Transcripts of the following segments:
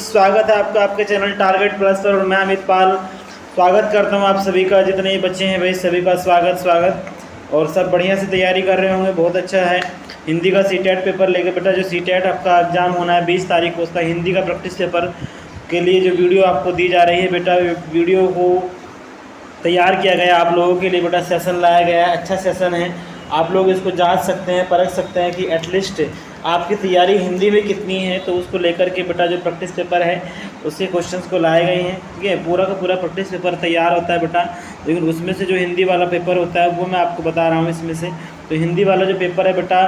स्वागत है आपका आपके चैनल टारगेट प्लस पर और मैं अमित पाल स्वागत करता हूं आप सभी का। जितने भी बच्चे हैं भाई सभी का स्वागत और सब बढ़िया से तैयारी कर रहे होंगे, बहुत अच्छा है। हिंदी का सीटेट पेपर लेके बेटा, जो सीटेट आपका एग्ज़ाम होना है 20 तारीख को, उसका हिंदी का प्रैक्टिस पेपर के लिए जो वीडियो आपको दी जा रही है बेटा, वीडियो को तैयार किया गया आप लोगों के लिए बेटा, सेशन लाया गया है, अच्छा सेशन है। आप लोग इसको जांच सकते हैं, परख सकते हैं कि एटलीस्ट आपकी तैयारी हिंदी में कितनी है। तो उसको लेकर के बेटा जो प्रैक्टिस पेपर है उसके क्वेश्चंस को लाए गए हैं, ठीक है। पूरा का पूरा प्रैक्टिस पेपर तैयार होता है बेटा, लेकिन उसमें से जो हिंदी वाला पेपर होता है वो मैं आपको बता रहा हूँ इसमें से। तो हिंदी वाला जो पेपर है बेटा,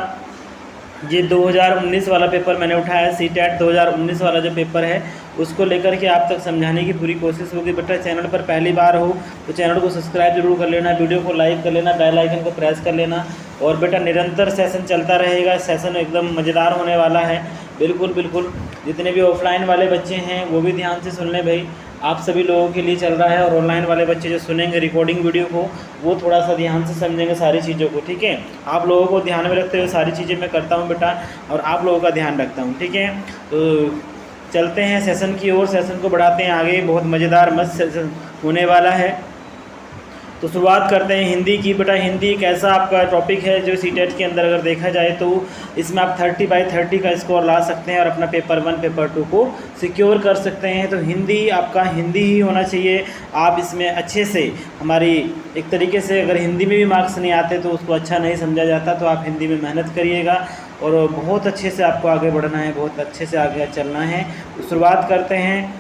ये 2019 वाला पेपर मैंने उठाया है। सीटेट 2019 वाला जो पेपर है उसको लेकर के आप तक समझाने की पूरी कोशिश होगी बेटा। चैनल पर पहली बार हो तो चैनल को सब्सक्राइब जरूर कर लेना, वीडियो को लाइक कर लेना, बेल आइकन को प्रेस कर लेना। और बेटा निरंतर सेशन चलता रहेगा, सेशन एकदम मज़ेदार होने वाला है। बिल्कुल जितने भी ऑफलाइन वाले बच्चे हैं वो भी ध्यान से सुन लें भाई, आप सभी लोगों के लिए चल रहा है। और ऑनलाइन वाले बच्चे जो सुनेंगे रिकॉर्डिंग वीडियो को वो थोड़ा सा ध्यान से समझेंगे सारी चीज़ों को, ठीक है। आप लोगों को ध्यान में रखते हुए सारी चीज़ें मैं करता हूँ बेटा, और आप लोगों का ध्यान रखता हूँ, ठीक है। तो चलते हैं सेशन की ओर, सेशन को बढ़ाते हैं आगे, बहुत मज़ेदार मस्त सेशन होने वाला है। तो शुरुआत करते हैं हिंदी की बेटा। हिंदी एक ऐसा आपका टॉपिक है जो सीटेट के अंदर अगर देखा जाए तो इसमें आप 30/30 का स्कोर ला सकते हैं और अपना पेपर 1 पेपर 2 को सिक्योर कर सकते हैं। तो हिंदी आपका हिंदी ही होना चाहिए। आप इसमें अच्छे से हमारी एक तरीके से, अगर हिंदी में भी मार्क्स नहीं आते तो उसको अच्छा नहीं समझा जाता, तो आप हिंदी में मेहनत करिएगा और बहुत अच्छे से आपको आगे बढ़ना है, बहुत अच्छे से आगे चलना है। तो शुरुआत करते हैं,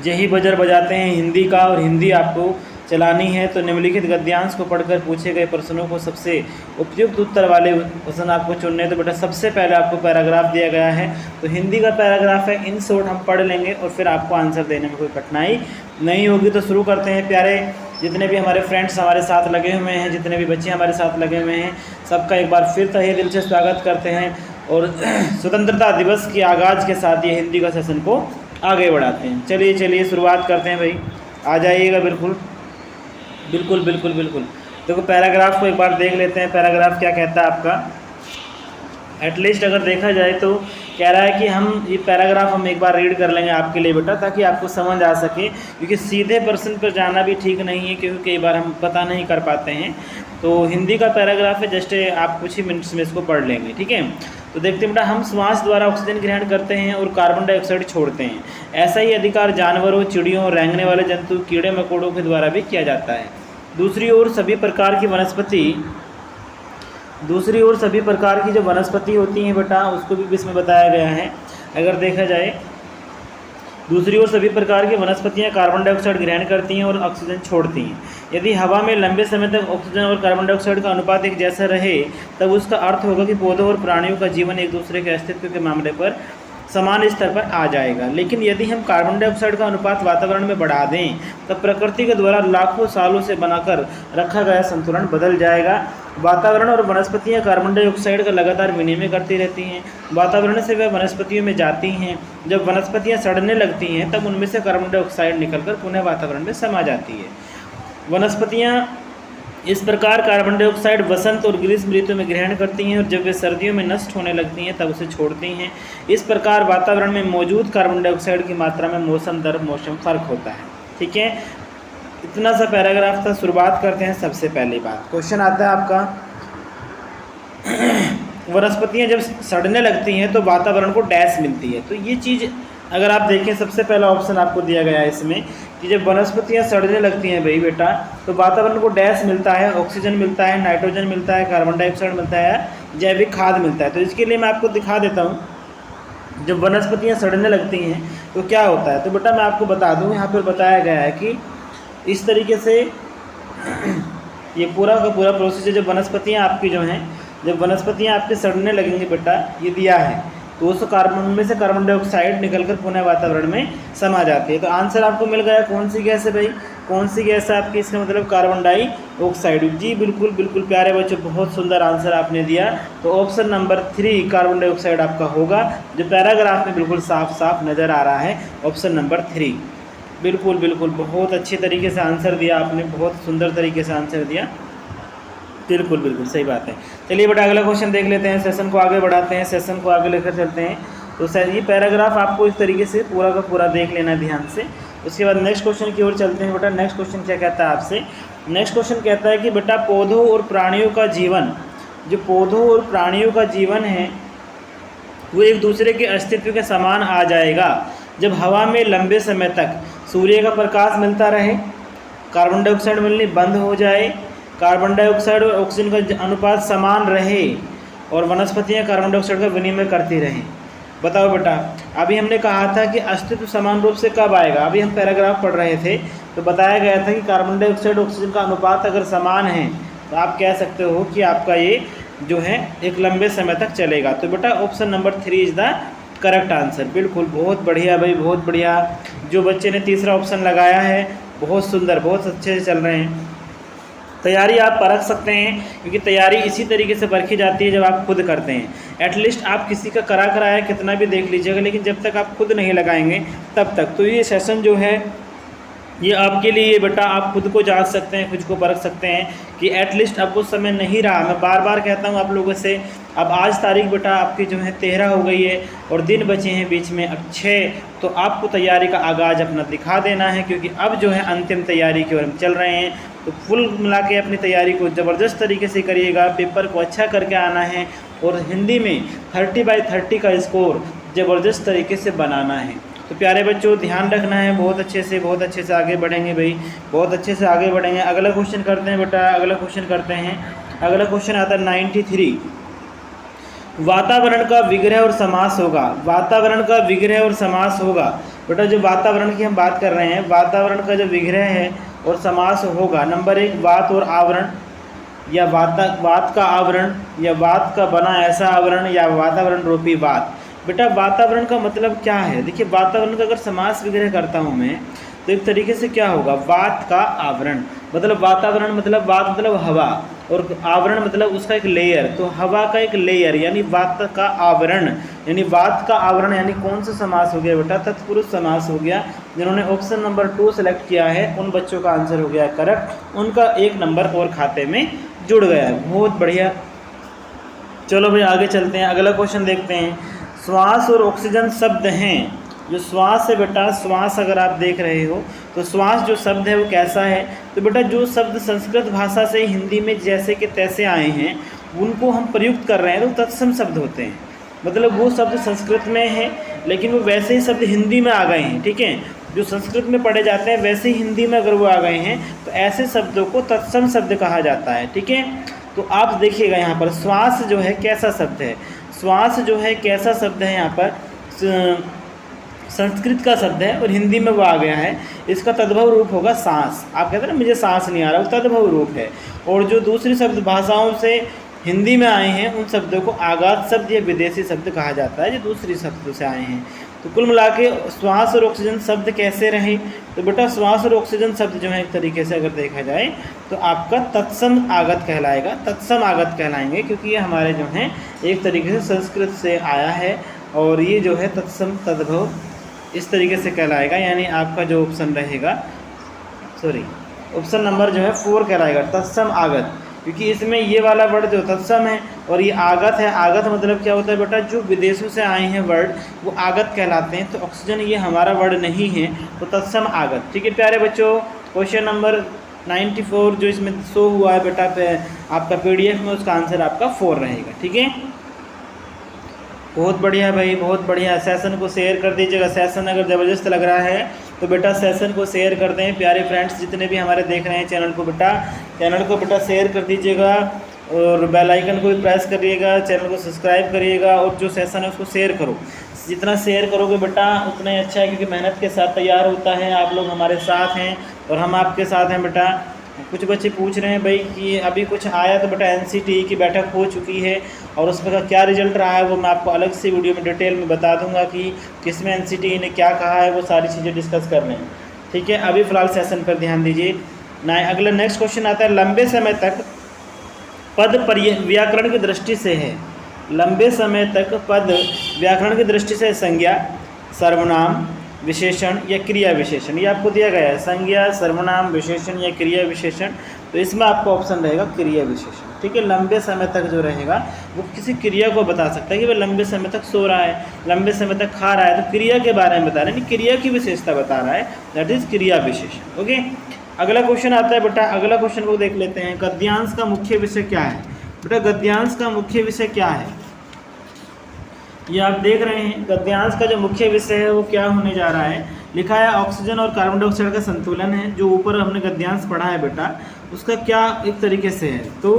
यही बजर बजाते हैं हिंदी का, और हिंदी आपको चलानी है। तो निम्नलिखित गद्यांश को पढ़कर पूछे गए प्रश्नों को सबसे उपयुक्त उत्तर वाले प्रश्न आपको चुनने हैं। तो बेटा सबसे पहले आपको पैराग्राफ दिया गया है, तो हिंदी का पैराग्राफ है, इन शॉर्ट हम पढ़ लेंगे और फिर आपको आंसर देने में कोई कठिनाई नहीं होगी। तो शुरू करते हैं। प्यारे जितने भी हमारे फ्रेंड्स हमारे साथ लगे हुए हैं, जितने भी बच्चे हमारे साथ लगे हुए हैं, सबका एक बार फिर तहे दिल से स्वागत करते हैं। और स्वतंत्रता दिवस के आगाज़ के साथ ये हिंदी का सेशन को आगे बढ़ाते हैं। चलिए शुरुआत करते हैं भाई, आ जाइएगा। बिल्कुल देखो पैराग्राफ को एक बार देख लेते हैं। पैराग्राफ क्या कहता है आपका, एटलीस्ट अगर देखा जाए तो कह रहा है कि हम ये पैराग्राफ हम एक बार रीड कर लेंगे आपके लिए बेटा, ताकि आपको समझ आ सके, क्योंकि सीधे प्रश्न पर जाना भी ठीक नहीं है, क्योंकि कई बार हम पता नहीं कर पाते हैं। तो हिंदी का पैराग्राफ है, जस्ट आप कुछ ही मिनट्स में इसको पढ़ लेंगे, ठीक है। तो देखते हैं बेटा, हम श्वास द्वारा ऑक्सीजन ग्रहण करते हैं और कार्बन डाइऑक्साइड छोड़ते हैं। ऐसा ही अधिकार जानवरों, चिड़ियों, रेंगने वाले जंतु, कीड़े मकोड़ों के द्वारा भी किया जाता है। दूसरी ओर सभी प्रकार की जो वनस्पति होती हैं बेटा, उसको भी इसमें बताया गया है। अगर देखा जाए, दूसरी ओर सभी प्रकार की वनस्पतियां कार्बन डाइऑक्साइड ग्रहण करती हैं और ऑक्सीजन छोड़ती हैं। यदि हवा में लंबे समय तक ऑक्सीजन और कार्बन डाइऑक्साइड का अनुपात एक जैसा रहे, तब उसका अर्थ होगा कि पौधों और प्राणियों का जीवन एक दूसरे के अस्तित्व के मामले पर समान स्तर पर आ जाएगा। लेकिन यदि हम कार्बन डाइऑक्साइड का अनुपात वातावरण में बढ़ा दें, तब प्रकृति के द्वारा लाखों सालों से बनाकर रखा गया संतुलन बदल जाएगा। वातावरण और वनस्पतियां कार्बन डाइऑक्साइड का लगातार विनिमय करती रहती हैं। वातावरण से वह वनस्पतियों में जाती हैं। जब वनस्पतियां सड़ने लगती हैं, तब उनमें से कार्बन डाइऑक्साइड निकलकर पुनः वातावरण में समा जाती है। वनस्पतियां इस प्रकार कार्बन डाइऑक्साइड वसंत और ग्रीष्म ऋतु में ग्रहण करती हैं, और जब वे सर्दियों में नष्ट होने लगती हैं तब उसे छोड़ती हैं। इस प्रकार वातावरण में मौजूद कार्बन डाइऑक्साइड की मात्रा में मौसम दर मौसम फर्क होता है, ठीक है। इतना सा पैराग्राफ था। शुरुआत करते हैं। सबसे पहली बात, क्वेश्चन आता है आपका, वनस्पतियां जब सड़ने लगती हैं तो वातावरण को डैश मिलती है। तो ये चीज़ अगर आप देखें, सबसे पहला ऑप्शन आपको दिया गया है इसमें कि जब वनस्पतियां सड़ने लगती हैं भाई बेटा, तो वातावरण को डैश मिलता है, ऑक्सीजन मिलता है, नाइट्रोजन मिलता है, कार्बन डाइऑक्साइड मिलता है, जैविक खाद मिलता है। तो इसके लिए मैं आपको दिखा देता हूँ, जब वनस्पतियां सड़ने लगती हैं तो क्या होता है। तो बेटा मैं आपको बता दूँ, यहाँ पर बताया गया है कि इस तरीके से ये पूरा का पूरा प्रोसेस है। जब वनस्पतियाँ आपकी सड़ने लगेंगी बेटा, ये दिया है, तो उस कार्बन में से कार्बन डाइऑक्साइड निकलकर पुनः वातावरण में समा जाती है। तो आंसर आपको मिल गया। कौन सी गैस है भाई, कौन सी गैस है आपकी, इसका मतलब कार्बन डाइऑक्साइड। जी बिल्कुल प्यारे बच्चों, बहुत सुंदर आंसर आपने दिया। तो ऑप्शन नंबर 3 कार्बन डाइऑक्साइड आपका होगा, जो पैराग्राफ में बिल्कुल साफ नज़र आ रहा है। ऑप्शन नंबर 3 बिल्कुल बहुत अच्छे तरीके से आंसर दिया आपने, बहुत सुंदर तरीके से आंसर दिया। बिल्कुल सही बात है। चलिए बेटा अगला क्वेश्चन देख लेते हैं, सेशन को आगे बढ़ाते हैं, सेशन को आगे लेकर चलते हैं। तो सर ये पैराग्राफ आपको इस तरीके से पूरा का पूरा देख लेना ध्यान से। उसके बाद नेक्स्ट क्वेश्चन की ओर चलते हैं बेटा। नेक्स्ट क्वेश्चन क्या कहता है आपसे? नेक्स्ट क्वेश्चन कहता है कि बेटा पौधों और प्राणियों का जीवन, जो पौधों और प्राणियों का जीवन है वो एक दूसरे के अस्तित्व के समान आ जाएगा जब हवा में लंबे समय तक सूर्य का प्रकाश मिलता रहे, कार्बन डाइऑक्साइड मिलनी बंद हो जाए, कार्बन डाइऑक्साइड और ऑक्सीजन का अनुपात समान रहे और वनस्पतियां कार्बन डाइऑक्साइड का विनिमय करती रहें। बताओ बेटा, अभी हमने कहा था कि अस्तित्व समान रूप से कब आएगा? अभी हम पैराग्राफ पढ़ रहे थे तो बताया गया था कि कार्बन डाइऑक्साइड ऑक्सीजन का अनुपात अगर समान है तो आप कह सकते हो कि आपका ये जो है एक लंबे समय तक चलेगा। तो बेटा option number 3 is the correct answer. बिल्कुल, बहुत बढ़िया भाई, बहुत बढ़िया। जो बच्चे ने तीसरा ऑप्शन लगाया है बहुत सुंदर, बहुत अच्छे से चल रहे हैं। तैयारी आप परख सकते हैं क्योंकि तैयारी इसी तरीके से परखी जाती है जब आप खुद करते हैं। एटलीस्ट आप किसी का कराया कितना भी देख लीजिएगा, लेकिन जब तक आप खुद नहीं लगाएंगे तब तक। तो ये सेशन जो है ये आपके लिए बेटा, आप खुद को जांच सकते हैं, खुद को परख सकते हैं कि एटलीस्ट अब वो समय नहीं रहा। मैं बार बार कहता हूँ आप लोगों से, अब आज तारीख बेटा आपकी जो है 13 हो गई है और दिन बचे हैं बीच में अब 6। तो आपको तैयारी का आगाज़ अपना दिखा देना है क्योंकि अब जो है अंतिम तैयारी की ओर हम चल रहे हैं। तो फुल मिला के अपनी तैयारी को ज़बरदस्त तरीके से करिएगा, पेपर को अच्छा करके आना है और हिंदी में 30/30 का स्कोर ज़बरदस्त तरीके से बनाना है। तो प्यारे बच्चों ध्यान रखना है, बहुत अच्छे से आगे बढ़ेंगे भाई, बहुत अच्छे से आगे बढ़ेंगे। अगला क्वेश्चन करते हैं बेटा, अगला क्वेश्चन करते हैं। अगला क्वेश्चन आता है 93। वातावरण का विग्रह और समास होगा। वातावरण का विग्रह और समास होगा। बेटा जो वातावरण की हम बात कर रहे हैं, वातावरण का जो विग्रह है और समास होगा, नंबर 1 वात और आवरण, या वात का आवरण, या वात का बना ऐसा आवरण, या वातावरण रूपी वात। बेटा वातावरण का मतलब क्या है? देखिए वातावरण का अगर समास विग्रह करता हूँ मैं तो एक तरीके से क्या होगा, वात का आवरण, मतलब वातावरण मतलब वात मतलब हवा और आवरण मतलब उसका एक लेयर। तो हवा का एक लेयर यानी वात का आवरण, यानी वात का आवरण यानी कौन सा समास हो गया बेटा? तत्पुरुष समास हो गया। जिन्होंने ऑप्शन नंबर 2 सेलेक्ट किया है उन बच्चों का आंसर हो गया करेक्ट, उनका 1 नंबर और खाते में जुड़ गया है। बहुत बढ़िया, चलो भाई आगे चलते हैं। अगला क्वेश्चन देखते हैं। श्वास और ऑक्सीजन शब्द हैं। जो श्वास है बेटा, श्वास अगर आप देख रहे हो तो श्वास जो शब्द है वो कैसा है? तो बेटा जो शब्द संस्कृत भाषा से हिंदी में जैसे कि तैसे आए हैं उनको हम प्रयुक्त कर रहे हैं तो तत्सम शब्द होते हैं। मतलब वो शब्द संस्कृत में है लेकिन वो वैसे ही शब्द हिंदी में आ गए हैं, ठीक है? जो संस्कृत में पढ़े जाते हैं वैसे ही हिंदी में अगर वो आ गए हैं तो ऐसे शब्दों को तत्सम शब्द कहा जाता है, ठीक है? तो आप देखिएगा यहाँ पर श्वास जो है कैसा शब्द है, श्वास जो है कैसा शब्द है, यहाँ पर संस्कृत का शब्द है और हिंदी में वो आ गया है। इसका तद्भव रूप होगा सांस। आप कहते हैं ना मुझे सांस नहीं आ रहा, वो तद्भव रूप है। और जो दूसरी शब्द भाषाओं से हिंदी में आए हैं उन शब्दों को आगात शब्द या विदेशी शब्द कहा जाता है जो दूसरी शब्दों से आए हैं। तो कुल मिला के श्वास और ऑक्सीजन शब्द कैसे रहे? तो बेटा श्वास और ऑक्सीजन शब्द जो है एक तरीके से अगर देखा जाए तो आपका तत्सम आगत कहलाएगा, तत्सम आगत कहलाएंगे क्योंकि ये हमारे जो हैं एक तरीके से संस्कृत से आया है और ये जो है तत्सम तद्भव इस तरीके से कहलाएगा। यानी आपका जो ऑप्शन रहेगा, ऑप्शन नंबर जो है 4 कहलाएगा, तत्सम आगत, क्योंकि इसमें ये वाला वर्ड जो तत्सम है और ये आगत है। आगत मतलब क्या होता है बेटा? जो विदेशों से आए हैं वर्ड वो आगत कहलाते हैं। तो ऑक्सीजन ये हमारा वर्ड नहीं है तो तत्सम आगत, ठीक है प्यारे बच्चों। क्वेश्चन नंबर 94 जो इसमें शो हुआ है बेटा आपका PDF में, उसका आंसर आपका 4 रहेगा, ठीक है? बहुत बढ़िया भाई, बहुत बढ़िया। सेशन को शेयर कर दीजिएगा। सेशन अगर ज़बरदस्त लग रहा है तो बेटा सेशन को शेयर कर दें। प्यारे फ्रेंड्स जितने भी हमारे देख रहे हैं चैनल को बेटा शेयर कर दीजिएगा और बेल आइकन को भी प्रेस करिएगा, चैनल को सब्सक्राइब करिएगा और जो सेशन है उसको शेयर करो। जितना शेयर करोगे बेटा उतना ही अच्छा है क्योंकि मेहनत के साथ तैयार होता है। आप लोग हमारे साथ हैं और हम आपके साथ हैं बेटा। कुछ बच्चे पूछ रहे हैं भाई कि अभी कुछ आया तो बेटा NCTE की बैठक हो चुकी है और उसमें का क्या रिजल्ट रहा है वो मैं आपको अलग से वीडियो में डिटेल में बता दूंगा कि किसमें NCTE ने क्या कहा है, वो सारी चीज़ें डिस्कस कर लें, ठीक है? अभी फ़िलहाल सेशन पर ध्यान दीजिए ना। अगला नेक्स्ट क्वेश्चन आता है, लंबे समय तक पद व्याकरण की दृष्टि से है। लंबे समय तक पद व्याकरण की दृष्टि से संज्ञा, सर्वनाम, विशेषण या क्रिया विशेषण, ये आपको दिया गया है, संज्ञा, सर्वनाम, विशेषण या क्रिया विशेषण। तो इसमें आपका ऑप्शन रहेगा क्रिया विशेषण। ठीक है, लंबे समय तक जो रहेगा वो किसी क्रिया को बता सकता है कि वह लंबे समय तक सो रहा है, लंबे समय तक खा रहा है, तो क्रिया के बारे में बता रहा है, नहीं क्रिया की विशेषता बता रहा है, दैट इज क्रिया विशेषण। ओके, अगला क्वेश्चन आता है बेटा, अगला क्वेश्चन को देख लेते हैं। गद्यांश का मुख्य विषय क्या है बेटा? गद्यांश का मुख्य विषय क्या है? ये आप देख रहे हैं, गद्यांश का जो मुख्य विषय है वो क्या होने जा रहा है। लिखा है ऑक्सीजन और कार्बन डाइऑक्साइड का संतुलन है। जो ऊपर हमने गद्यांश पढ़ा है बेटा, उसका क्या एक तरीके से है, तो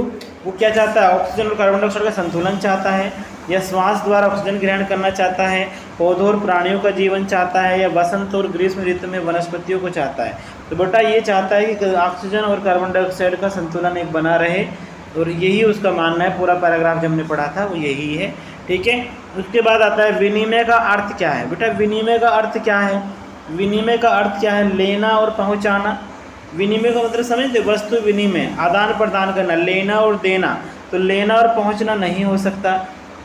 वो क्या चाहता है, ऑक्सीजन और कार्बन डाइऑक्साइड का संतुलन चाहता है, या श्वास द्वारा ऑक्सीजन ग्रहण करना चाहता है, पौधों और प्राणियों का जीवन चाहता है, या वसंत और ग्रीष्म ऋतु में वनस्पतियों को चाहता है। तो बेटा ये चाहता है कि ऑक्सीजन और कार्बन डाइऑक्साइड का संतुलन एक बना रहे, और यही उसका मानना है। पूरा पैराग्राफ जो हमने पढ़ा था वो यही है। ठीक है, उसके बाद आता है विनिमय का अर्थ क्या है बेटा? विनिमय का अर्थ क्या है? विनिमय का अर्थ क्या है? लेना और पहुंचाना। विनिमय का मतलब समझते, वस्तु विनिमय, आदान प्रदान करना, लेना और देना। तो लेना और पहुंचना नहीं हो सकता,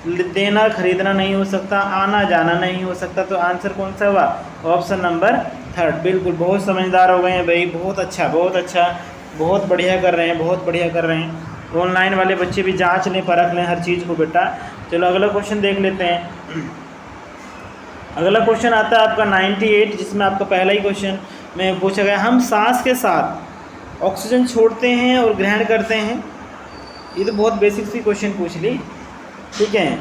देना खरीदना नहीं हो सकता, आना जाना नहीं हो सकता। तो आंसर कौन सा हुआ? Option number 3। बिल्कुल, बहुत समझदार हो गए हैं भाई, बहुत अच्छा, बहुत अच्छा, बहुत बढ़िया कर रहे हैं, बहुत बढ़िया कर रहे हैं। ऑनलाइन वाले बच्चे भी जांच लें, परख लें हर चीज़ को बेटा। चलो अगला क्वेश्चन देख लेते हैं। अगला क्वेश्चन आता है आपका 98, जिसमें आपका पहला ही क्वेश्चन में पूछा गया, हम सांस के साथ ऑक्सीजन छोड़ते हैं और ग्रहण करते हैं। ये तो बहुत बेसिक सी क्वेश्चन पूछ ली। ठीक है,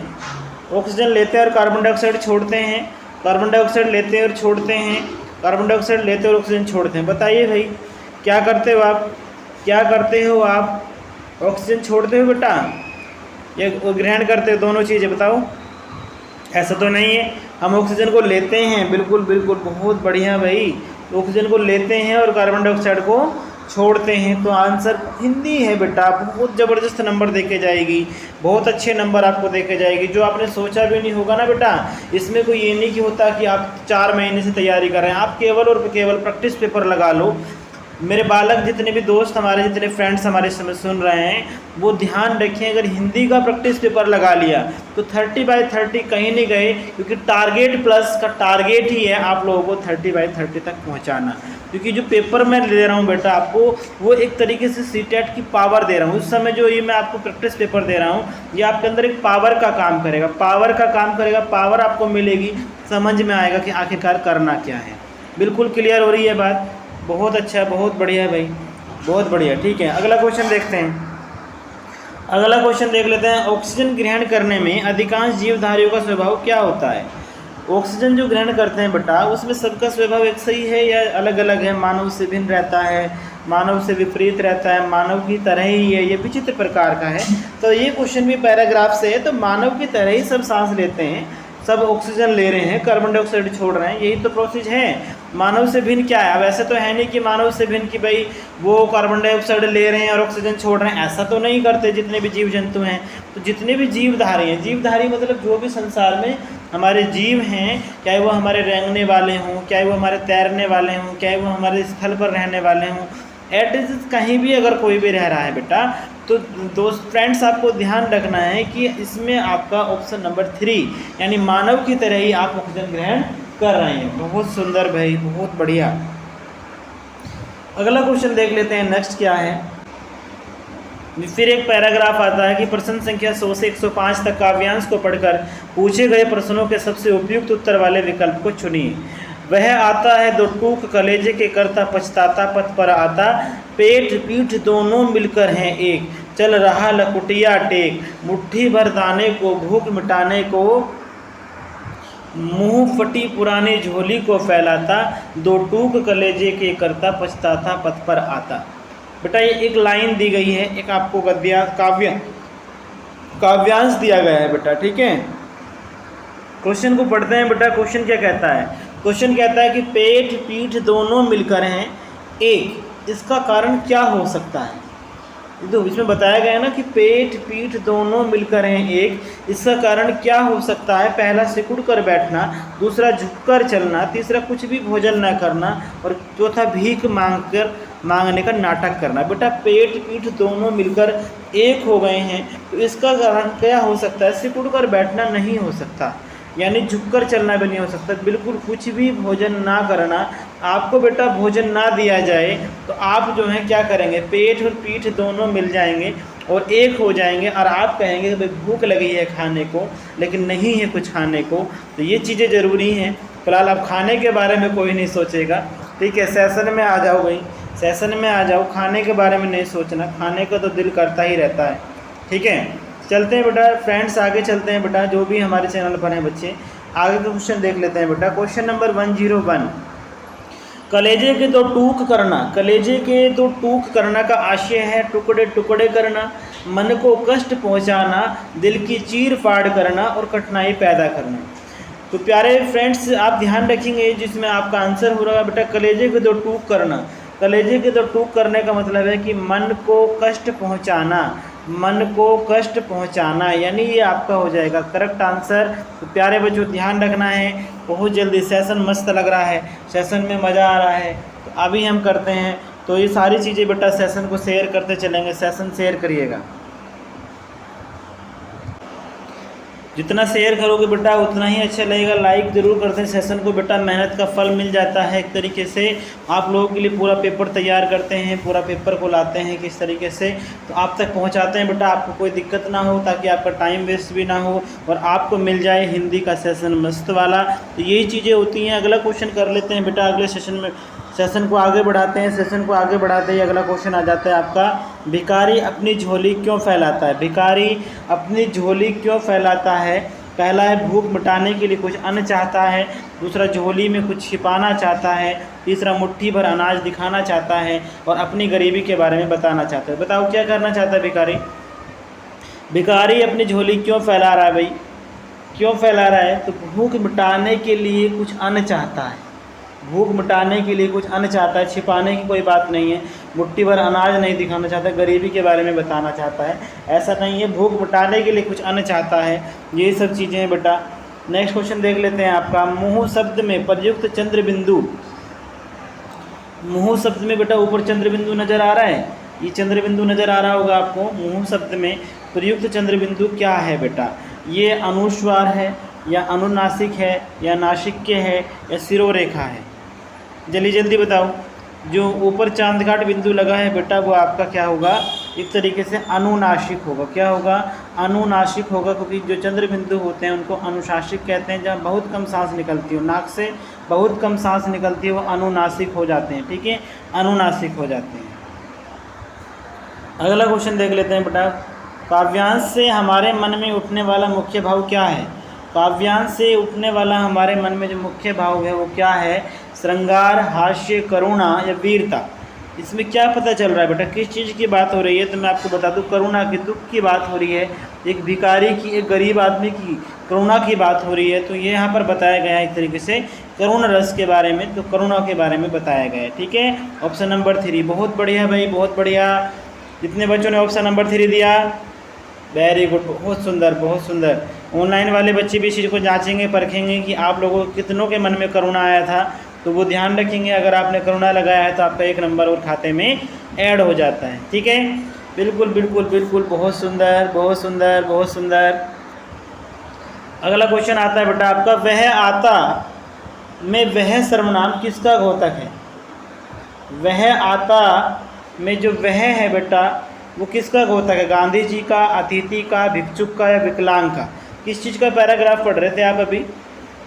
ऑक्सीजन लेते हैं और कार्बन डाइऑक्साइड छोड़ते हैं, कार्बन डाइऑक्साइड लेते हैं और छोड़ते हैं, कार्बन डाइऑक्साइड लेते हैं और ऑक्सीजन छोड़ते हैं। बताइए भाई क्या करते हो आप? क्या करते हो आप? ऑक्सीजन छोड़ते हो बेटा या ग्रहण करते हो? दोनों चीज़ें बताओ। ऐसा तो नहीं है, हम ऑक्सीजन को लेते हैं, बिल्कुल बिल्कुल, बहुत बढ़िया भाई, ऑक्सीजन को लेते हैं और कार्बन डाइऑक्साइड को छोड़ते हैं। तो आंसर हिंदी है बेटा। बहुत ज़बरदस्त नंबर देके जाएगी, बहुत अच्छे नंबर आपको देके जाएगी, जो आपने सोचा भी नहीं होगा ना बेटा। इसमें कोई ये नहीं कि होता कि आप 4 महीने से तैयारी कर रहे हैं, आप केवल और केवल प्रैक्टिस पेपर लगा लो। मेरे बालक जितने भी दोस्त हमारे, जितने फ्रेंड्स हमारे समय सुन रहे हैं, वो ध्यान रखें, अगर हिंदी का प्रैक्टिस पेपर लगा लिया तो 30/30 कहीं नहीं गए, क्योंकि टारगेट प्लस का टारगेट ही है आप लोगों को 30/30 तक पहुंचाना। क्योंकि जो पेपर मैं दे रहा हूँ बेटा आपको, वो एक तरीके से सीटेट की पावर दे रहा हूँ। उस समय जो ये मैं आपको प्रैक्टिस पेपर दे रहा हूँ, ये आपके अंदर एक पावर का काम करेगा, पावर का काम करेगा, पावर आपको मिलेगी, समझ में आएगा कि आखिरकार करना क्या है। बिल्कुल क्लियर हो रही है बात? बहुत अच्छा, बहुत बढ़िया भाई, बहुत बढ़िया। ठीक है, अगला क्वेश्चन देखते हैं। अगला क्वेश्चन देख लेते हैं। ऑक्सीजन ग्रहण करने में अधिकांश जीवधारियों का स्वभाव क्या होता है? ऑक्सीजन जो ग्रहण करते हैं बेटा, उसमें सबका स्वभाव एक सही है या अलग अलग है? मानव से भिन्न रहता है, मानव से विपरीत रहता है, मानव की तरह ही है, ये विचित्र प्रकार का है। तो ये क्वेश्चन भी पैराग्राफ से है, तो मानव की तरह ही सब सांस लेते हैं, सब ऑक्सीजन ले रहे हैं, कार्बन डाइऑक्साइड छोड़ रहे हैं, यही तो प्रोसेस है। मानव से भिन्न क्या है? वैसे तो है नहीं कि मानव से भिन्न कि भाई वो कार्बन डाइऑक्साइड ले रहे हैं और ऑक्सीजन छोड़ रहे हैं, ऐसा तो नहीं करते जितने भी जीव जंतु हैं। तो जितने भी जीवधारी हैं, जीवधारी मतलब जो भी संसार में हमारे जीव हैं, चाहे वो हमारे रेंगने वाले हों, चाहे वो हमारे तैरने वाले हों, चाहे वो हमारे स्थल पर रहने वाले हों, एटलीस्ट कहीं भी अगर कोई भी रह रहा है बेटा, तो दोस्त फ्रेंड्स आपको ध्यान रखना है कि इसमें आपका ऑप्शन नंबर 3 यानी मानव की तरह ही आप ऑक्सीजन ग्रहण कर रहे हैं। बहुत सुंदर भाई, बहुत बढ़िया। अगला क्वेश्चन देख लेते हैं, नेक्स्ट क्या है। फिर एक पैराग्राफ आता है कि प्रश्न संख्या 100 से 105 तक काव्यांश को पढ़कर पूछे गए प्रश्नों के सबसे उपयुक्त उत्तर वाले विकल्प को चुनिए। वह आता है दो टूक कलेजे के करता पछताता पथ पर आता, पेट पीठ दोनों मिलकर हैं एक, चल रहा लकुटिया टेक, मुट्ठी भर दाने को भूख मिटाने को, मुंह फटी पुरानी झोली को फैलाता, दो टूक कलेजे के करता पछताता पथ पर आता। बेटा ये एक लाइन दी गई है, एक आपको काव्यांश दिया गया है बेटा, ठीक है। क्वेश्चन को पढ़ते हैं बेटा। क्वेश्चन क्या कहता है? क्वेश्चन कहता है कि पेट पीठ दोनों मिलकर हैं एक, इसका कारण क्या हो सकता है? तो इसमें बताया गया है ना कि पेट पीठ दोनों मिलकर हैं एक, इसका कारण क्या हो सकता है? पहला सिकुड़ कर बैठना, दूसरा झुककर चलना, तीसरा कुछ भी भोजन न करना, और चौथा भीख मांगने का नाटक करना। बेटा पेट पीठ दोनों मिलकर एक हो गए हैं, तो इसका कारण क्या हो सकता है? सिकुड़ कर बैठना नहीं हो सकता, यानी झुककर चलना भी नहीं हो सकता। बिल्कुल कुछ भी भोजन ना करना, आपको बेटा भोजन ना दिया जाए तो आप जो है क्या करेंगे, पेट और पीठ दोनों मिल जाएंगे और एक हो जाएंगे और आप कहेंगे कि भाई भूख लगी है खाने को, लेकिन नहीं है कुछ खाने को। तो ये चीज़ें ज़रूरी हैं। फिलहाल अब खाने के बारे में कोई नहीं सोचेगा, ठीक है। सेशन में आ जाओ भाई, सेशन में आ जाओ, खाने के बारे में नहीं सोचना, खाने का तो दिल करता ही रहता है, ठीक है। चलते हैं बेटा फ्रेंड्स, आगे चलते हैं बेटा, जो भी हमारे चैनल पर हैं बच्चे, आगे का क्वेश्चन देख लेते हैं बेटा। क्वेश्चन नंबर 101, कलेजे के दो टूक करना। कलेजे के दो टूक करना का आशय है टुकड़े टुकड़े करना, मन को कष्ट पहुंचाना, दिल की चीर फाड़ करना और कठिनाई पैदा करना। तो प्यारे फ्रेंड्स आप ध्यान रखेंगे, जिसमें आपका आंसर हो रहा है बेटा कलेजे के दो टूक करना। कलेजे के दो टूक करने का मतलब है कि मन को कष्ट पहुंचाना, मन को कष्ट पहुंचाना, यानी ये आपका हो जाएगा करेक्ट आंसर। तो प्यारे बच्चों ध्यान रखना है, बहुत जल्दी सेशन मस्त लग रहा है, सेशन में मज़ा आ रहा है। तो अभी हम करते हैं, तो ये सारी चीज़ें बेटा सेशन को शेयर करते चलेंगे, सेशन शेयर करिएगा। जितना शेयर करोगे बेटा उतना ही अच्छा लगेगा। लाइक ज़रूर करते हैं सेशन को बेटा, मेहनत का फल मिल जाता है एक तरीके से। आप लोगों के लिए पूरा पेपर तैयार करते हैं, पूरा पेपर को लाते हैं किस तरीके से, तो आप तक पहुंचाते हैं बेटा, आपको कोई दिक्कत ना हो, ताकि आपका टाइम वेस्ट भी ना हो और आपको मिल जाए हिंदी का सेशन मस्त वाला। तो यही चीज़ें होती हैं। अगला क्वेश्चन कर लेते हैं बेटा, अगले सेशन में सेशन को आगे बढ़ाते हैं। सेशन को आगे बढ़ाते ही अगला क्वेश्चन आ जाता है आपका, भिखारी अपनी झोली क्यों फैलाता है। भिखारी अपनी झोली क्यों फैलाता है। पहला है भूख मिटाने के लिए कुछ अन्न चाहता है, दूसरा झोली में कुछ छिपाना चाहता है, तीसरा मुट्ठी भर अनाज दिखाना चाहता है और अपनी गरीबी के बारे में बताना चाहता है। बताओ क्या करना चाहता है भिखारी। भिखारी अपनी झोली क्यों फैला रहा है भाई, क्यों फैला रहा है, तो भूख मिटाने के लिए कुछ अन्न चाहता है, भूख मिटाने के लिए कुछ अन्न चाहता है, छिपाने की कोई बात नहीं है, मुट्ठी भर अनाज नहीं दिखाना चाहता, गरीबी के बारे में बताना चाहता है, ऐसा नहीं है, भूख मिटाने के लिए कुछ अन्न चाहता है। ये सब चीज़ें हैं बेटा। नेक्स्ट क्वेश्चन देख लेते हैं आपका, मुँह शब्द में प्रयुक्त चंद्र बिंदु। मुँह शब्द में बेटा ऊपर चंद्र बिंदु नज़र आ रहा है, ये चंद्र बिंदु नज़र आ रहा होगा आपको। मुँह शब्द में प्रयुक्त चंद्र बिंदु क्या है बेटा, ये अनुस्वार है या अनुनासिक है या नासिक्य है या शिरोरेखा है। जल्दी जल्दी बताओ। जो ऊपर चांद घाट बिंदु लगा है बेटा वो आपका क्या होगा, एक तरीके से अनुनासिक होगा। क्या होगा, अनुनासिक होगा, क्योंकि जो चंद्र बिंदु होते हैं उनको अनुनासिक कहते हैं। जहाँ बहुत कम सांस निकलती हो, नाक से बहुत कम सांस निकलती है, वो अनुनासिक हो जाते हैं, ठीक है, अनुनासिक हो जाते हैं। अगला क्वेश्चन देख लेते हैं बेटा, काव्यांश से हमारे मन में उठने वाला मुख्य भाव क्या है। काव्यांश से उठने वाला हमारे मन में जो मुख्य भाव है वो क्या है, श्रृंगार, हास्य, करुणा या वीरता। इसमें क्या पता चल रहा है बेटा, किस चीज़ की बात हो रही है, तो मैं आपको बता दूं, करुणा की, दुख की बात हो रही है, एक भिखारी की, एक गरीब आदमी की करुणा की बात हो रही है। तो ये यहाँ पर बताया गया है एक तरीके से करुण रस के बारे में, तो करुणा के बारे में बताया गया है, ठीक है। ऑप्शन नंबर 3, बहुत बढ़िया भाई, बहुत बढ़िया। जितने बच्चों ने ऑप्शन नंबर 3 दिया, वेरी गुड, बहुत सुंदर, बहुत सुंदर। ऑनलाइन वाले बच्चे भी इस चीज़ को जांचेंगे, परखेंगे कि आप लोगों कितनों के मन में करुणा आया था, तो वो ध्यान रखेंगे। अगर आपने करुणा लगाया है तो आपका 1 नंबर और खाते में ऐड हो जाता है, ठीक है। बिल्कुल बिल्कुल बिल्कुल, बहुत सुंदर, बहुत सुंदर, बहुत सुंदर। अगला क्वेश्चन आता है बेटा आपका, वह आता में वह सर्वनाम किसका घोतक है। वह आता में जो वह है बेटा वो किसका घोतक है, गांधी जी का, अतिथि का, भिक्षुक का या विकलांग का। किस चीज़ का पैराग्राफ पढ़ रहे थे आप अभी,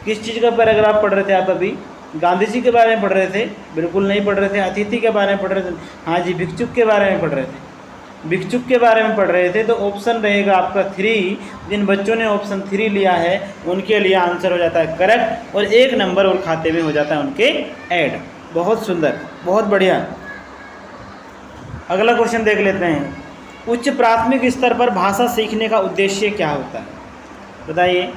किस चीज़ का पैराग्राफ पढ़ रहे थे आप अभी, गांधी जी के बारे में पढ़ रहे थे, बिल्कुल नहीं पढ़ रहे थे, अतिथि के बारे में पढ़ रहे थे, हाँ जी, भिक्षुक के बारे में पढ़ रहे थे, भिक्षुक के बारे में पढ़ रहे थे। तो ऑप्शन रहेगा आपका 3। जिन बच्चों ने ऑप्शन 3 लिया है उनके लिए आंसर हो जाता है करेक्ट और 1 नंबर और खाते में हो जाता है उनके ऐड। बहुत सुंदर, बहुत बढ़िया। अगला क्वेश्चन देख लेते हैं, उच्च प्राथमिक स्तर पर भाषा सीखने का उद्देश्य क्या होता है, बताइए।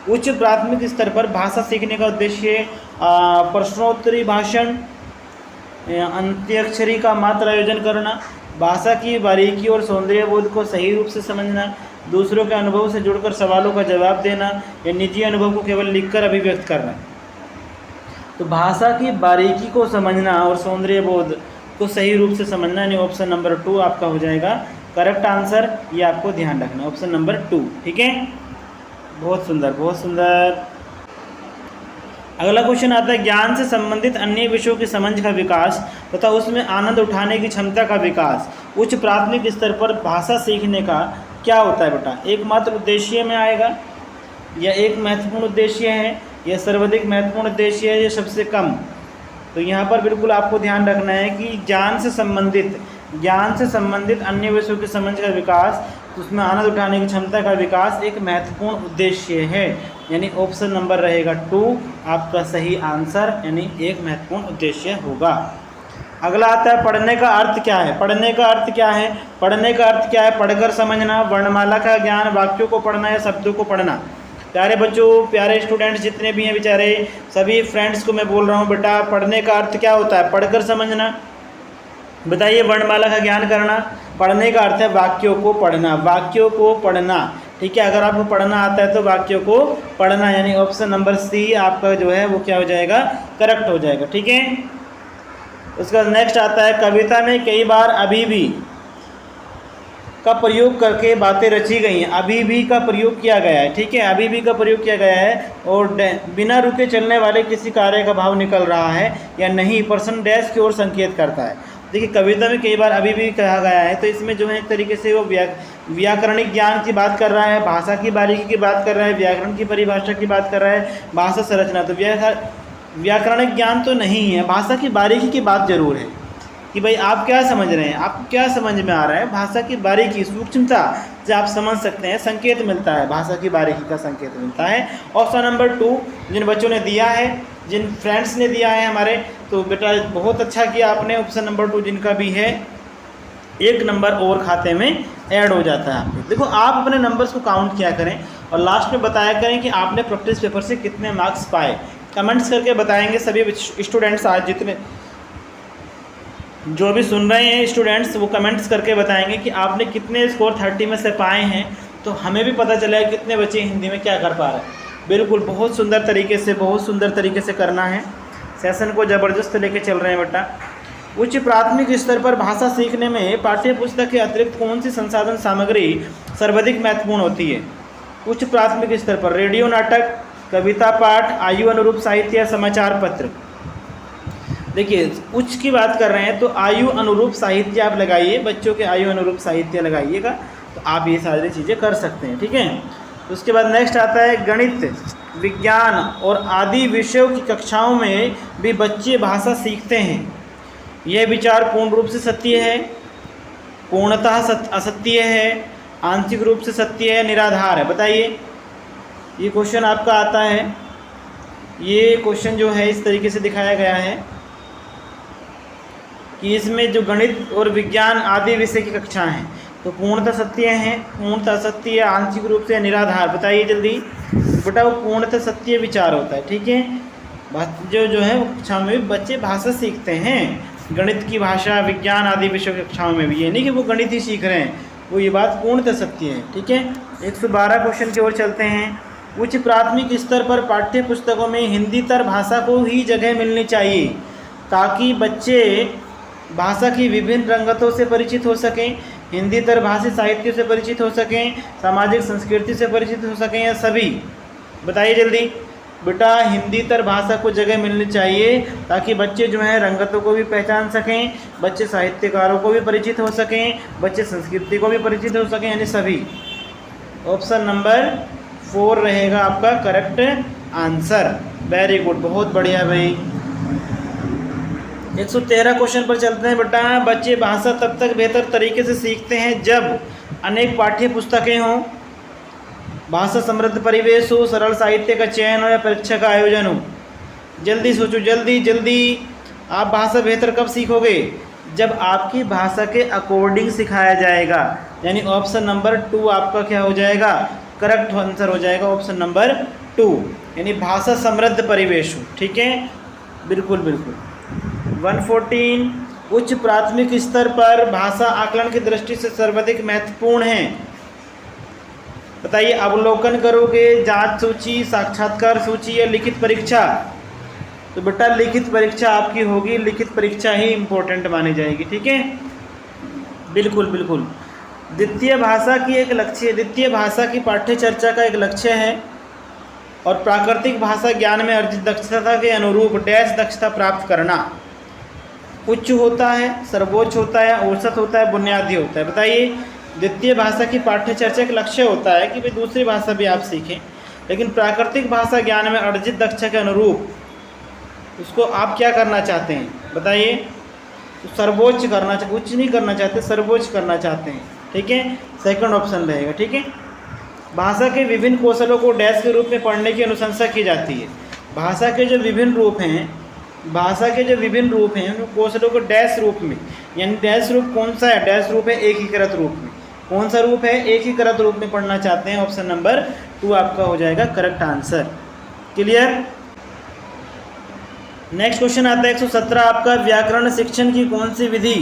उच्च प्राथमिक स्तर पर भाषा सीखने का उद्देश्य प्रश्नोत्तरी भाषण, अंत्याक्षरी का मात्र आयोजन करना, भाषा की बारीकी और सौंदर्य बोध को सही रूप से समझना, दूसरों के अनुभव से जुड़कर सवालों का जवाब देना या निजी अनुभव को केवल लिखकर अभिव्यक्त करना। तो भाषा की बारीकी को समझना और सौंदर्य बोध को सही रूप से समझना, यानी ऑप्शन नंबर 2 आपका हो जाएगा करेक्ट आंसर। ये आपको ध्यान रखना, ऑप्शन नंबर 2, ठीक है। बहुत सुंदर, बहुत सुंदर। अगला क्वेश्चन आता है ज्ञान से संबंधित अन्य विषयों की समझ का विकास तथा उसमें आनंद उठाने की क्षमता का विकास उच्च प्राथमिक स्तर पर भाषा सीखने का क्या होता है बेटा? एकमात्र उद्देश्य में आएगा, या एक महत्वपूर्ण उद्देश्य है, या सर्वाधिक महत्वपूर्ण उद्देश्य है, या सबसे कम? तो यहाँ पर बिल्कुल आपको ध्यान रखना है कि ज्ञान से संबंधित अन्य विषयों की समझ का विकास, उसमें आनंद उठाने की क्षमता का विकास एक महत्वपूर्ण उद्देश्य है, यानी ऑप्शन नंबर रहेगा 2 आपका सही आंसर, यानी एक महत्वपूर्ण उद्देश्य होगा। अगला आता है पढ़ने का अर्थ क्या है? पढ़ने का अर्थ क्या है? पढ़ने का अर्थ क्या है? पढ़कर समझना, वर्णमाला का ज्ञान, वाक्यों को पढ़ना या शब्दों को पढ़ना। प्यारे बच्चों, प्यारे स्टूडेंट्स जितने भी हैं बेचारे, सभी फ्रेंड्स को मैं बोल रहा हूँ बेटा, पढ़ने का अर्थ क्या होता है? पढ़कर समझना। बताइए, वर्णमाला का ज्ञान करना। पढ़ने का अर्थ है वाक्यों को पढ़ना, वाक्यों को पढ़ना। ठीक है, अगर आपको पढ़ना आता है तो वाक्यों को पढ़ना, यानी ऑप्शन नंबर सी आपका जो है वो क्या हो जाएगा? करेक्ट हो जाएगा। ठीक है, उसके बाद नेक्स्ट आता है कविता में कई बार अभी भी का प्रयोग करके बातें रची गई हैं। अभी भी का प्रयोग किया गया है। ठीक है, अभी भी का प्रयोग किया गया है, और बिना रुके चलने वाले किसी कार्य का भाव निकल रहा है या नहीं, पर्सन डैश की ओर संकेत करता है। देखिए, कविता में कई बार अभी भी कहा गया है, तो इसमें जो है एक तरीके से वो व्याकरणिक ज्ञान की बात कर रहा है, भाषा की बारीकी की बात कर रहा है, व्याकरण की परिभाषा की बात कर रहा है, भाषा संरचना। तो व्याकरणिक ज्ञान तो नहीं है, भाषा की बारीकी की बात जरूर है कि भाई आप क्या समझ रहे हैं, आपको क्या समझ में आ रहा है। भाषा की बारीकी, सूक्ष्मता से आप समझ सकते हैं, संकेत मिलता है, भाषा की बारीकी का संकेत मिलता है। ऑप्शन नंबर 2 जिन बच्चों ने दिया है, जिन फ्रेंड्स ने दिया है हमारे, तो बेटा बहुत अच्छा किया आपने। ऑप्शन नंबर 2 जिनका भी है, 1 नंबर और खाते में ऐड हो जाता है आपके। देखो, आप अपने नंबर्स को काउंट किया करें और लास्ट में बताया करें कि आपने प्रैक्टिस पेपर से कितने मार्क्स पाए। कमेंट्स करके बताएंगे सभी स्टूडेंट्स, आज जितने जो भी सुन रहे हैं स्टूडेंट्स, वो कमेंट्स करके बताएंगे कि आपने कितने स्कोर 30 में से पाए हैं, तो हमें भी पता चलेगा कितने बच्चे हिंदी में क्या कर पा रहे हैं। बिल्कुल बहुत सुंदर तरीके से करना है। सेशन को ज़बरदस्त लेके चल रहे हैं बेटा। उच्च प्राथमिक स्तर पर भाषा सीखने में पाठ्य पुस्तक के अतिरिक्त कौन सी संसाधन सामग्री सर्वाधिक महत्वपूर्ण होती है? उच्च प्राथमिक स्तर पर रेडियो नाटक, कविता पाठ, आयु अनुरूप साहित्य या समाचार पत्र। देखिए, उच्च की बात कर रहे हैं तो आयु अनुरूप साहित्य आप लगाइए, बच्चों के आयु अनुरूप साहित्य लगाइएगा, तो आप ये सारी चीज़ें कर सकते हैं। ठीक है, उसके बाद नेक्स्ट आता है गणित, विज्ञान और आदि विषयों की कक्षाओं में भी बच्चे भाषा सीखते हैं। यह विचार पूर्ण रूप से सत्य है, पूर्णतः असत्य है, आंशिक रूप से सत्य है, निराधार है? बताइए, ये क्वेश्चन आपका आता है। ये क्वेश्चन जो है इस तरीके से दिखाया गया है कि इसमें जो गणित और विज्ञान आदि विषय की कक्षाएं हैं, तो पूर्णतः सत्य है, पूर्णतः असत्य है, आंशिक रूप से निराधार। बताइए जल्दी बेटा, वो पूर्णतः सत्य विचार होता है। ठीक है, जो है वो कक्षा में भी बच्चे भाषा सीखते हैं, गणित की भाषा, विज्ञान आदि विषयों की कक्षाओं में भी। ये नहीं कि वो गणित ही सीख रहे हैं, वो ये बात पूर्णतः सत्य है। ठीक है, 112 क्वेश्चन की ओर चलते हैं। उच्च प्राथमिक स्तर पर पाठ्य पुस्तकों में हिंदीतर भाषा को ही जगह मिलनी चाहिए ताकि बच्चे भाषा की विभिन्न रंगतों से परिचित हो सकें, हिंदीतर भाषी साहित्य से परिचित हो सकें, सामाजिक संस्कृति से परिचित हो सकें, या सभी? बताइए जल्दी बेटा, हिंदीतर भाषा को जगह मिलनी चाहिए ताकि बच्चे जो हैं रंगतों को भी पहचान सकें, बच्चे साहित्यकारों को भी परिचित हो सकें, बच्चे संस्कृति को भी परिचित हो सकें, यानी सभी। ऑप्शन नंबर 4 रहेगा आपका करेक्ट आंसर। वेरी गुड, बहुत बढ़िया भाई। 113 क्वेश्चन पर चलते हैं बेटा। बच्चे भाषा तब तक बेहतर तरीके से सीखते हैं जब अनेक पाठ्य पुस्तकें हों, भाषा समृद्ध परिवेश हो, सरल साहित्य का चयन हो, या परीक्षा का आयोजन हो। जल्दी सोचो, जल्दी। आप भाषा बेहतर कब सीखोगे? जब आपकी भाषा के अकॉर्डिंग सिखाया जाएगा, यानी ऑप्शन नंबर 2 आपका क्या हो जाएगा? करेक्ट आंसर हो जाएगा ऑप्शन नंबर 2, यानी भाषा समृद्ध परिवेश हो। ठीक है, बिल्कुल। 114 उच्च प्राथमिक स्तर पर भाषा आकलन की दृष्टि से सर्वाधिक महत्वपूर्ण है। बताइए, अवलोकन करोगे, जांच सूची, साक्षात्कार सूची, या लिखित परीक्षा? तो बेटा लिखित परीक्षा आपकी होगी, लिखित परीक्षा ही इम्पोर्टेंट मानी जाएगी। ठीक है, बिल्कुल। द्वितीय भाषा की पाठ्य चर्चा का एक लक्ष्य है और प्राकृतिक भाषा ज्ञान में अर्जित दक्षता के अनुरूप डैश दक्षता प्राप्त करना। उच्च होता है, सर्वोच्च होता है, औसत होता है, बुनियादी होता है। बताइए, द्वितीय भाषा की पाठ्य चर्चा का लक्ष्य होता है कि भाई दूसरी भाषा भी आप सीखें, लेकिन प्राकृतिक भाषा ज्ञान में अर्जित दक्षता के अनुरूप उसको आप क्या करना चाहते हैं बताइए? तो सर्वोच्च करना, उच्च नहीं करना चाहते, सर्वोच्च करना चाहते हैं। ठीक है, सेकंड ऑप्शन रहेगा। ठीक है, भाषा के विभिन्न कौशलों को डैश के रूप में पढ़ने की अनुशंसा की जाती है। भाषा के जो विभिन्न रूप हैं, भाषा के जो विभिन्न रूप हैं उन कौशलों को डैश रूप में, यानी डैश रूप कौन सा है? डैश रूप है एकीकृत रूप में। कौन सा रूप है? एकीकृत रूप में पढ़ना चाहते हैं। ऑप्शन नंबर 2 आपका हो जाएगा correct answer. Clear? Next question आता है 117 आपका, व्याकरण शिक्षण की कौन सी विधि,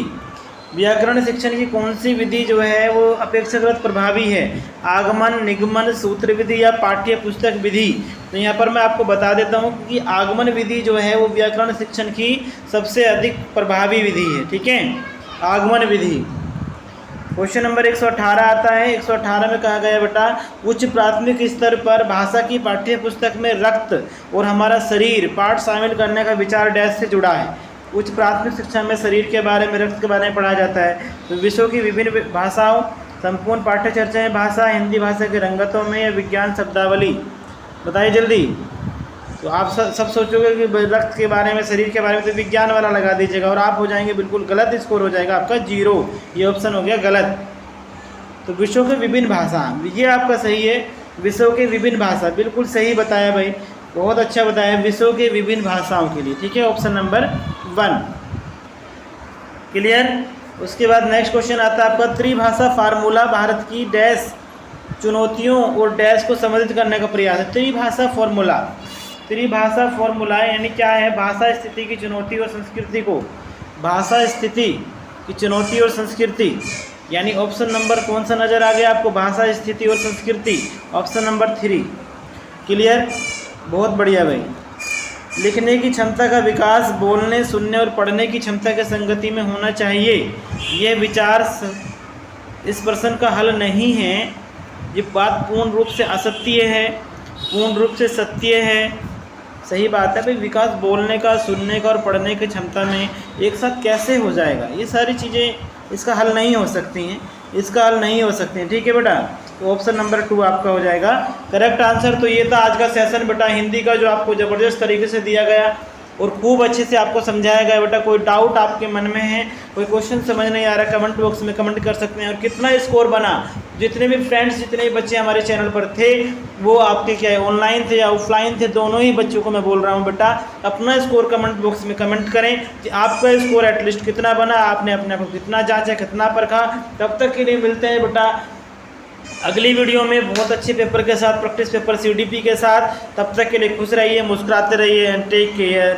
व्याकरण शिक्षण की कौन सी विधि जो है वो अपेक्षाकृत प्रभावी है? आगमन, निगमन, सूत्र विधि या पाठ्य पुस्तक विधि? तो यहाँ पर मैं आपको बता देता हूँ कि आगमन विधि जो है वो व्याकरण शिक्षण की सबसे अधिक प्रभावी विधि है। ठीक है, आगमन विधि। क्वेश्चन नंबर 118 आता है। 118 में कहा गया बेटा, उच्च प्राथमिक स्तर पर भाषा की पाठ्य पुस्तक में रक्त और हमारा शरीर पाठ शामिल करने का विचार डैश से जुड़ा है। उच्च प्राथमिक शिक्षा में शरीर के बारे में, रक्त के बारे में पढ़ाया जाता है। तो विश्व की विभिन्न भाषाओं, संपूर्ण पाठ्य चर्चाएँ भाषा, हिंदी भाषा के रंगतों में या विज्ञान शब्दावली? बताइए जल्दी। तो आप सब सोचोगे कि रक्त के बारे में, शरीर के बारे में, तो विज्ञान वाला लगा दीजिएगा और आप हो जाएंगे बिल्कुल गलत, स्कोर हो जाएगा आपका 0। ये ऑप्शन हो गया गलत। तो विश्व के विभिन्न भाषा, ये आपका सही है। विश्व के विभिन्न भाषा बिल्कुल सही बताया भाई, बहुत अच्छा बताया, विश्व के विभिन्न भाषाओं के लिए। ठीक है, ऑप्शन नंबर 1। क्लियर? उसके बाद नेक्स्ट क्वेश्चन आता है आपका, त्रिभाषा फार्मूला भारत की डैश चुनौतियों और डैश को संबोधित करने का प्रयास है। त्रिभाषा फॉर्मूला, त्रिभाषा फॉर्मूला यानी क्या है? भाषा स्थिति की चुनौती और संस्कृति को, भाषा स्थिति की चुनौती और संस्कृति, यानी ऑप्शन नंबर कौन सा नज़र आ गया आपको? भाषा स्थिति और संस्कृति, ऑप्शन नंबर 3। क्लियर? बहुत बढ़िया भाई। लिखने की क्षमता का विकास बोलने, सुनने और पढ़ने की क्षमता के संगति में होना चाहिए। यह विचार इस प्रश्न का हल नहीं है। ये बात पूर्ण रूप से असत्य है, पूर्ण रूप से सत्य है। सही बात है भाई, विकास बोलने का, सुनने का और पढ़ने की क्षमता में एक साथ कैसे हो जाएगा? ये सारी चीज़ें इसका हल नहीं हो सकती हैं, इसका हल नहीं हो सकती हैं। ठीक है बेटा, तो ऑप्शन नंबर 2 आपका हो जाएगा करेक्ट आंसर। तो ये था आज का सेशन बेटा हिंदी का, जो आपको ज़बरदस्त तरीके से दिया गया और खूब अच्छे से आपको समझाया गया बेटा। कोई डाउट आपके मन में है, कोई क्वेश्चन समझ नहीं आ रहा, कमेंट बॉक्स में कमेंट कर सकते हैं। और कितना स्कोर बना, जितने भी फ्रेंड्स, जितने भी बच्चे हमारे चैनल पर थे वो आपके क्या है, ऑनलाइन थे या ऑफलाइन थे, दोनों ही बच्चों को मैं बोल रहा हूँ बेटा, अपना स्कोर कमेंट बॉक्स में कमेंट करें कि आपका स्कोर एटलीस्ट कितना बना, आपने अपने आप को कितना जांचा, कितना परखा। तब तक के लिए मिलते हैं बेटा अगली वीडियो में बहुत अच्छे पेपर के साथ, प्रैक्टिस पेपर CDP के साथ। तब तक के लिए खुश रहिए, मुस्कुराते रहिए एंड टेक केयर।